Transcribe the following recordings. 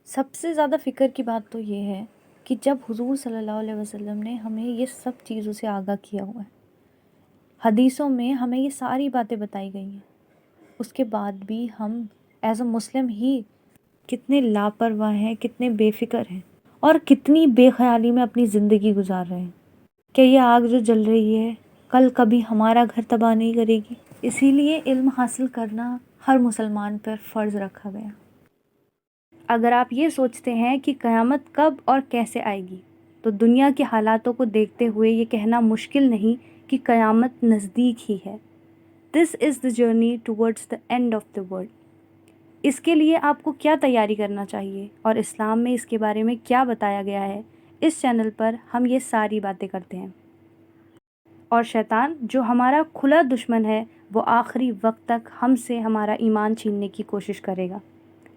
سب سے زیادہ فکر کی بات تو یہ ہے کہ جب حضور صلی اللہ علیہ وسلم نے ہمیں یہ سب چیزوں سے آگاہ کیا ہوا ہے، حدیثوں میں ہمیں یہ ساری باتیں بتائی گئی ہیں، اس کے بعد بھی ہم ایز اے مسلم ہی کتنے لاپرواہ ہیں، کتنے بے فکر ہیں اور کتنی بے خیالی میں اپنی زندگی گزار رہے ہیں کہ یہ آگ جو جل رہی ہے کل کبھی ہمارا گھر تباہ نہیں کرے گی۔ اسی لیے علم حاصل کرنا ہر مسلمان پر فرض رکھا گیا۔ اگر آپ یہ سوچتے ہیں کہ قیامت کب اور کیسے آئے گی تو دنیا کے حالاتوں کو دیکھتے ہوئے یہ کہنا مشکل نہیں کہ قیامت نزدیک ہی ہے۔ This is the journey towards the end of the world. اس کے لیے آپ کو کیا تیاری کرنا چاہیے اور اسلام میں اس کے بارے میں کیا بتایا گیا ہے، اس چینل پر ہم یہ ساری باتیں کرتے ہیں۔ اور شیطان جو ہمارا کھلا دشمن ہے وہ آخری وقت تک ہم سے ہمارا ایمان چھیننے کی کوشش کرے گا،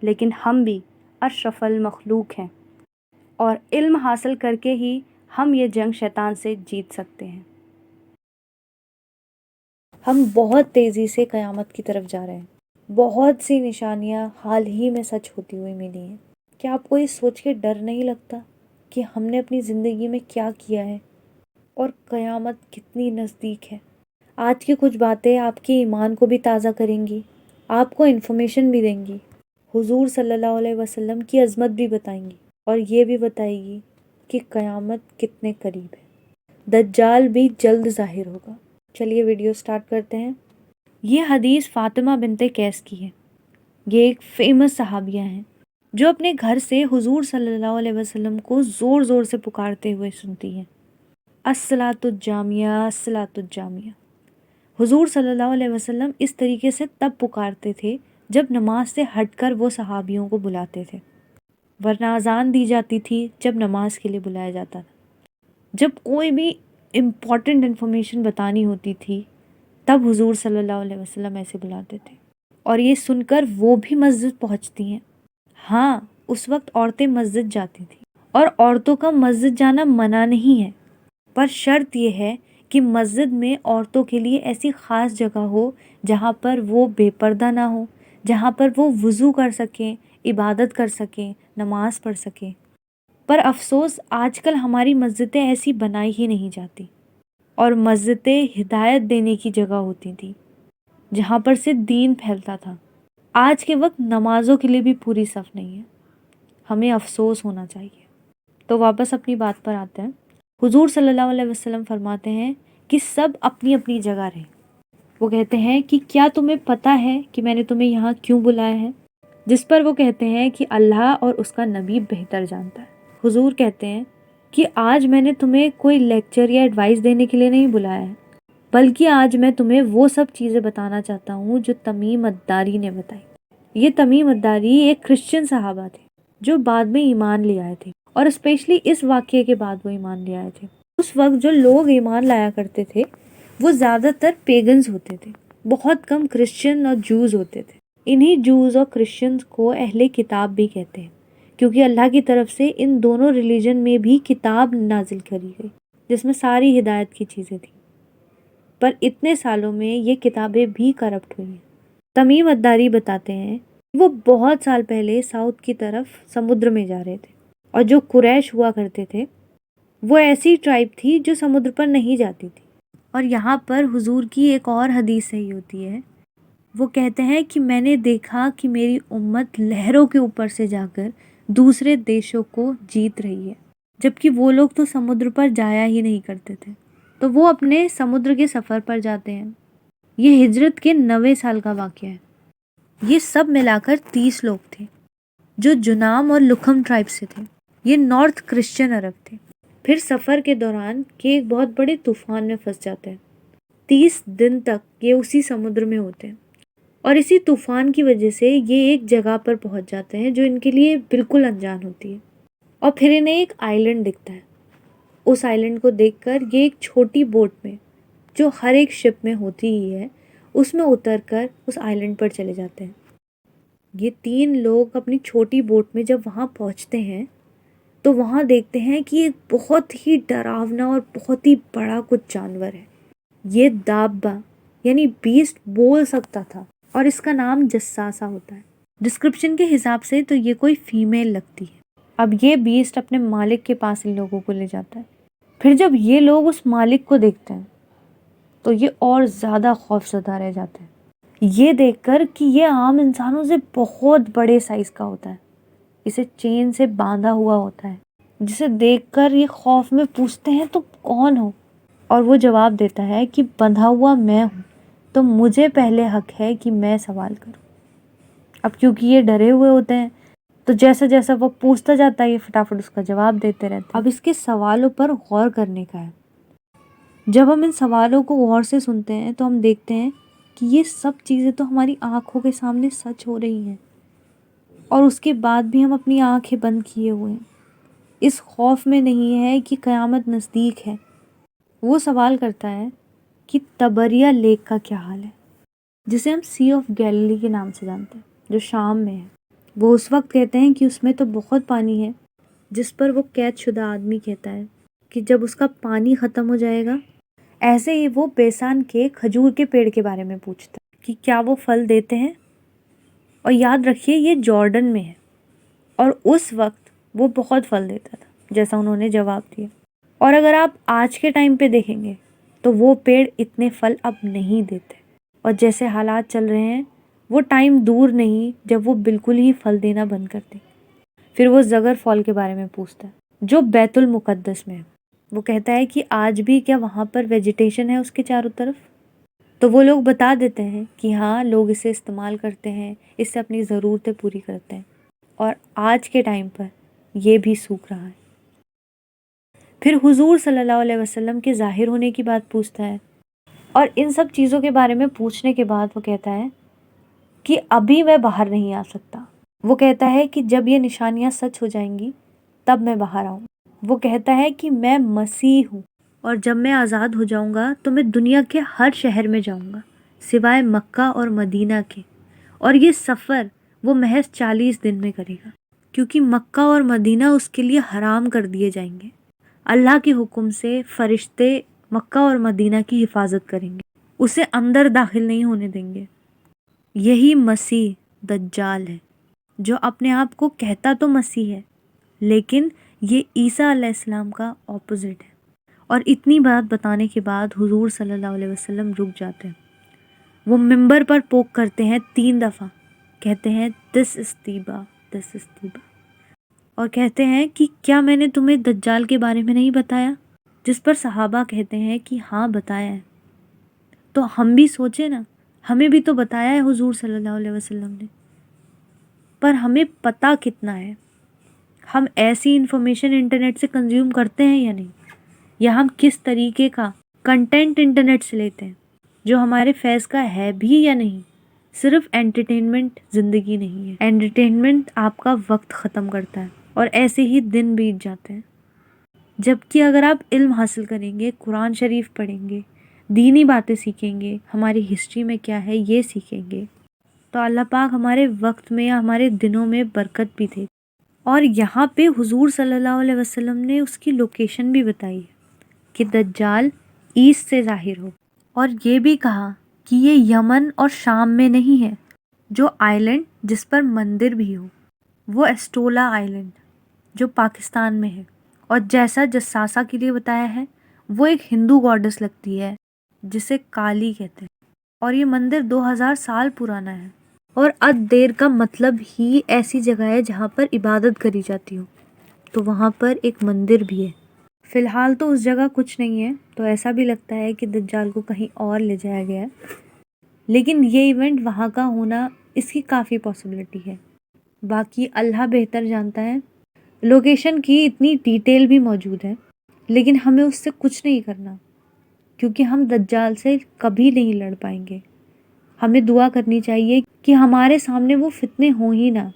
لیکن ہم بھی اشرف المخلوق ہیں اور علم حاصل کر کے ہی ہم یہ جنگ شیطان سے جیت سکتے ہیں۔ ہم بہت تیزی سے قیامت کی طرف جا رہے ہیں، بہت سی نشانیاں حال ہی میں سچ ہوتی ہوئی ملی ہیں۔ کیا آپ کو یہ سوچ کے ڈر نہیں لگتا کہ ہم نے اپنی زندگی میں کیا کیا ہے اور قیامت کتنی نزدیک ہے؟ آج کی کچھ باتیں آپ کے ایمان کو بھی تازہ کریں گی، آپ کو انفارمیشن بھی دیں گی، حضور صلی اللہ علیہ وسلم کی عظمت بھی بتائیں گی اور یہ بھی بتائے گی کہ قیامت کتنے قریب ہے، دجال بھی جلد ظاہر ہوگا۔ چلیے ویڈیو سٹارٹ کرتے ہیں۔ یہ حدیث فاطمہ بنت قیس کی ہے۔ یہ ایک فیمس صحابیہ ہیں جو اپنے گھر سے حضور صلی اللہ علیہ وسلم کو زور زور سے پکارتے ہوئے سنتی ہیں، الصلاۃ الجامیہ الصلاۃ الجامیہ۔ حضور صلی اللہ علیہ وسلم اس طریقے سے تب پکارتے تھے جب نماز سے ہٹ کر وہ صحابیوں کو بلاتے تھے، ورنہ اذان دی جاتی تھی جب نماز کے لیے بلایا جاتا تھا۔ جب کوئی بھی امپورٹنٹ انفارمیشن بتانی ہوتی تھی تب حضور صلی اللہ علیہ وسلم ایسے بلاتے تھے، اور یہ سن کر وہ بھی مسجد پہنچتی ہیں۔ ہاں، اس وقت عورتیں مسجد جاتی تھیں اور عورتوں کا مسجد جانا منع نہیں ہے، پر شرط یہ ہے کہ مسجد میں عورتوں کے لیے ایسی خاص جگہ ہو جہاں پر وہ بے پردہ نہ ہو، جہاں پر وہ وضو کر سکیں، عبادت کر سکیں، نماز پڑھ سکیں۔ پر افسوس آج کل ہماری مسجدیں ایسی بنائی ہی نہیں جاتی، اور مسجدیں ہدایت دینے کی جگہ ہوتی تھی جہاں پر سے دین پھیلتا تھا۔ آج کے وقت نمازوں کے لیے بھی پوری صف نہیں ہے، ہمیں افسوس ہونا چاہیے۔ تو واپس اپنی بات پر آتے ہیں۔ حضور صلی اللہ علیہ وسلم فرماتے ہیں کہ سب اپنی اپنی جگہ رہیں۔ وہ کہتے ہیں کہ کیا تمہیں پتہ ہے کہ میں نے تمہیں یہاں کیوں بلایا ہے؟ جس پر وہ کہتے ہیں کہ اللہ اور اس کا نبی بہتر جانتا ہے۔ حضور کہتے ہیں کہ آج میں نے تمہیں کوئی لیکچر یا ایڈوائس دینے کے لیے نہیں بلایا ہے، بلکہ آج میں تمہیں وہ سب چیزیں بتانا چاہتا ہوں جو تمیم الداری نے بتائی۔ یہ تمیم الداری ایک کرسچن صحابہ تھے جو بعد میں ایمان لے آئے تھے، اور اسپیشلی اس واقعے کے بعد وہ ایمان لے آئے تھے۔ اس وقت جو لوگ ایمان لایا کرتے تھے وہ زیادہ تر پیگنز ہوتے تھے، بہت کم کرسچن اور جوز ہوتے تھے۔ انہی جوز اور کرسچنز کو اہل کتاب بھی کہتے ہیں، کیونکہ اللہ کی طرف سے ان دونوں ریلیجن میں بھی کتاب نازل کری گئی جس میں ساری ہدایت کی چیزیں تھیں، پر اتنے سالوں میں یہ کتابیں بھی کرپٹ ہوئی ہیں۔ تمیم الداری بتاتے ہیں کہ وہ بہت سال پہلے ساؤتھ کی طرف سمندر میں جا رہے تھے، اور جو قریش ہوا کرتے تھے وہ ایسی ٹرائب تھی جو سمندر پر نہیں جاتی تھی۔ اور یہاں پر حضور کی ایک اور حدیث صحیح ہوتی ہے، وہ کہتے ہیں کہ میں نے دیکھا کہ میری امت لہروں کے اوپر سے جا کر دوسرے دیشوں کو جیت رہی ہے، جبکہ وہ لوگ تو سمندر پر جایا ہی نہیں کرتے تھے، تو وہ اپنے سمندر کے سفر پر جاتے ہیں۔ یہ ہجرت کے 90 سال کا واقعہ ہے۔ یہ سب ملا کر 30 لوگ تھے جو جنام اور لکھم ٹرائب سے تھے۔ یہ نارتھ کرسچن عرب تھے۔ پھر سفر کے دوران یہ ایک بہت بڑے طوفان میں پھنس جاتے ہیں۔ 30 دن تک یہ اسی سمندر میں ہوتے ہیں، اور اسی طوفان کی وجہ سے یہ ایک جگہ پر پہنچ جاتے ہیں جو ان کے لیے بالکل انجان ہوتی ہے، اور پھر انہیں ایک آئیلینڈ دکھتا ہے۔ اس آئیلینڈ کو دیکھ کر یہ ایک چھوٹی بوٹ میں جو ہر ایک شپ میں ہوتی ہی ہے اس میں اتر کر اس آئیلینڈ پر چلے جاتے ہیں۔ یہ 3 لوگ اپنی چھوٹی بوٹ میں جب وہاں پہنچتے ہیں تو وہاں دیکھتے ہیں کہ ایک بہت ہی ڈراونا اور بہت ہی بڑا کچھ جانور ہے۔ یہ دابہ یعنی بیسٹ بول سکتا تھا، اور اس کا نام جساسہ ہوتا ہے۔ ڈسکرپشن کے حساب سے تو یہ کوئی فیمیل لگتی ہے۔ اب یہ بیسٹ اپنے مالک کے پاس ان لوگوں کو لے جاتا ہے۔ پھر جب یہ لوگ اس مالک کو دیکھتے ہیں تو یہ اور زیادہ خوف زدہ رہ جاتے ہیں، یہ دیکھ کر کہ یہ عام انسانوں سے بہت بڑے سائز کا ہوتا ہے، اسے چین سے باندھا ہوا ہوتا ہے، جسے دیکھ کر یہ خوف میں پوچھتے ہیں تو کون ہو؟ اور وہ جواب دیتا ہے کہ بندھا ہوا میں ہوں، تو مجھے پہلے حق ہے کہ میں سوال کروں۔ اب کیونکہ یہ ڈرے ہوئے ہوتے ہیں تو جیسا جیسا وہ پوچھتا جاتا ہے یہ فٹافٹ اس کا جواب دیتے رہتے ہیں۔ اب اس کے سوالوں پر غور کرنے کا ہے۔ جب ہم ان سوالوں کو غور سے سنتے ہیں تو ہم دیکھتے ہیں کہ یہ سب چیزیں تو ہماری آنکھوں کے سامنے سچ ہو رہی ہیں، اور اس کے بعد بھی ہم اپنی آنکھیں بند کیے ہوئے ہیں، اس خوف میں نہیں ہے کہ قیامت نزدیک ہے۔ وہ سوال کرتا ہے کہ تبریہ لیک کا کیا حال ہے، جسے ہم سی آف گیلیلی کے نام سے جانتے ہیں، جو شام میں ہے۔ وہ اس وقت کہتے ہیں کہ اس میں تو بہت پانی ہے، جس پر وہ قید شدہ آدمی کہتا ہے کہ جب اس کا پانی ختم ہو جائے گا۔ ایسے ہی وہ بیسان کے کھجور کے پیڑ کے بارے میں پوچھتا ہے کہ کیا وہ پھل دیتے ہیں، اور یاد رکھیے یہ جارڈن میں ہے، اور اس وقت وہ بہت پھل دیتا تھا جیسا انہوں نے جواب دیا۔ اور اگر آپ آج کے ٹائم پہ دیکھیں گے تو وہ پیڑ اتنے پھل اب نہیں دیتے، اور جیسے حالات چل رہے ہیں وہ ٹائم دور نہیں جب وہ بالکل ہی پھل دینا بند کر دیں۔ پھر وہ زغر فال کے بارے میں پوچھتا ہے جو بیت المقدس میں ہے۔ وہ کہتا ہے کہ آج بھی کیا وہاں پر ویجیٹیشن ہے اس کے چاروں طرف؟ تو وہ لوگ بتا دیتے ہیں کہ ہاں، لوگ اسے استعمال کرتے ہیں، اس سے اپنی ضرورتیں پوری کرتے ہیں، اور آج کے ٹائم پر یہ بھی سوکھ رہا ہے۔ پھر حضور صلی اللہ علیہ وسلم کے ظاہر ہونے کی بات پوچھتا ہے، اور ان سب چیزوں کے بارے میں پوچھنے کے بعد وہ کہتا ہے کہ ابھی میں باہر نہیں آ سکتا۔ وہ کہتا ہے کہ جب یہ نشانیاں سچ ہو جائیں گی تب میں باہر آؤں۔ وہ کہتا ہے کہ میں مسیح ہوں، اور جب میں آزاد ہو جاؤں گا تو میں دنیا کے ہر شہر میں جاؤں گا سوائے مکہ اور مدینہ کے، اور یہ سفر وہ محض 40 دن میں کرے گا، کیونکہ مکہ اور مدینہ اس کے لیے حرام کر دیے جائیں گے۔ اللہ کے حکم سے فرشتے مکہ اور مدینہ کی حفاظت کریں گے، اسے اندر داخل نہیں ہونے دیں گے۔ یہی مسیح دجال ہے، جو اپنے آپ کو کہتا تو مسیح ہے، لیکن یہ عیسیٰ علیہ السلام کا اپوزٹ ہے۔ اور اتنی بات بتانے کے بعد حضور صلی اللہ علیہ وسلم رک جاتے ہیں۔ وہ ممبر پر پوک کرتے ہیں 3 دفعہ، کہتے ہیں دس از طیبہ، دس از طیبہ، اور کہتے ہیں کہ کیا میں نے تمہیں دجال کے بارے میں نہیں بتایا؟ جس پر صحابہ کہتے ہیں کہ ہاں بتایا ہے۔ تو ہم بھی سوچیں نا، ہمیں بھی تو بتایا ہے حضور صلی اللہ علیہ وسلم نے، پر ہمیں پتہ کتنا ہے؟ ہم ایسی انفارمیشن انٹرنیٹ سے کنزیوم کرتے ہیں یا نہیں؟ یا ہم کس طریقے کا کنٹینٹ انٹرنیٹ سے لیتے ہیں جو ہمارے فیض کا ہے بھی یا نہیں؟ صرف انٹرٹینمنٹ زندگی نہیں ہے، انٹرٹینمنٹ آپ کا وقت ختم کرتا ہے، اور ایسے ہی دن بیت جاتے ہیں۔ جبکہ اگر آپ علم حاصل کریں گے، قرآن شریف پڑھیں گے، دینی باتیں سیکھیں گے، ہماری ہسٹری میں کیا ہے یہ سیکھیں گے، تو اللہ پاک ہمارے وقت میں یا ہمارے دنوں میں برکت بھی دے۔ اور یہاں پہ حضور صلی اللہ علیہ وسلم نے اس کی لوکیشن بھی بتائی ہے کہ دجال ایسٹ سے ظاہر ہو، اور یہ بھی کہا کہ یہ یمن اور شام میں نہیں ہے، جو آئلینڈ جس پر مندر بھی ہو وہ اسٹولا آئلینڈ جو پاکستان میں ہے، اور جیسا جساسہ کے لیے بتایا ہے وہ ایک ہندو گاڈس لگتی ہے جسے کالی کہتے ہیں، اور یہ مندر 2000 سال پرانا ہے۔ اور دیر کا مطلب ہی ایسی جگہ ہے جہاں پر عبادت کری جاتی ہو، تو وہاں پر ایک مندر بھی ہے۔ فی الحال تو اس جگہ کچھ نہیں ہے، تو ایسا بھی لگتا ہے کہ دجال کو کہیں اور لے جایا گیا ہے، لیکن یہ ایونٹ وہاں کا ہونا اس کی کافی پاسبلٹی ہے۔ باقی اللہ بہتر جانتا ہے۔ لوکیشن کی اتنی ڈیٹیل بھی موجود ہے، لیکن ہمیں اس سے کچھ نہیں کرنا، کیونکہ ہم دجال سے کبھی نہیں لڑ پائیں گے۔ ہمیں دعا کرنی چاہیے کہ ہمارے سامنے وہ فتنے ہوں ہی نہ،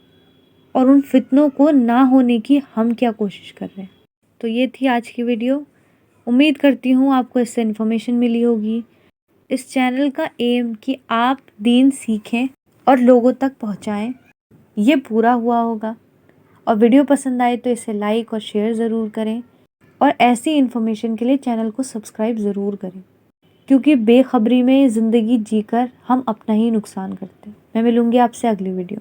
اور ان فتنوں کو نہ ہونے کی ہم کیا کوشش کر رہے ہیں۔ تو یہ تھی آج کی ویڈیو۔ امید کرتی ہوں آپ کو اس سے انفارمیشن ملی ہوگی۔ اس چینل کا ایم کہ آپ دین سیکھیں اور لوگوں تک پہنچائیں، یہ پورا ہوا ہوگا۔ اور ویڈیو پسند آئے تو اسے لائک اور شیئر ضرور کریں، اور ایسی انفارمیشن کے لیے چینل کو سبسکرائب ضرور کریں، کیونکہ بے خبری میں زندگی جی کر ہم اپنا ہی نقصان کرتے ہیں۔ میں ملوں گی آپ سے اگلی ویڈیو۔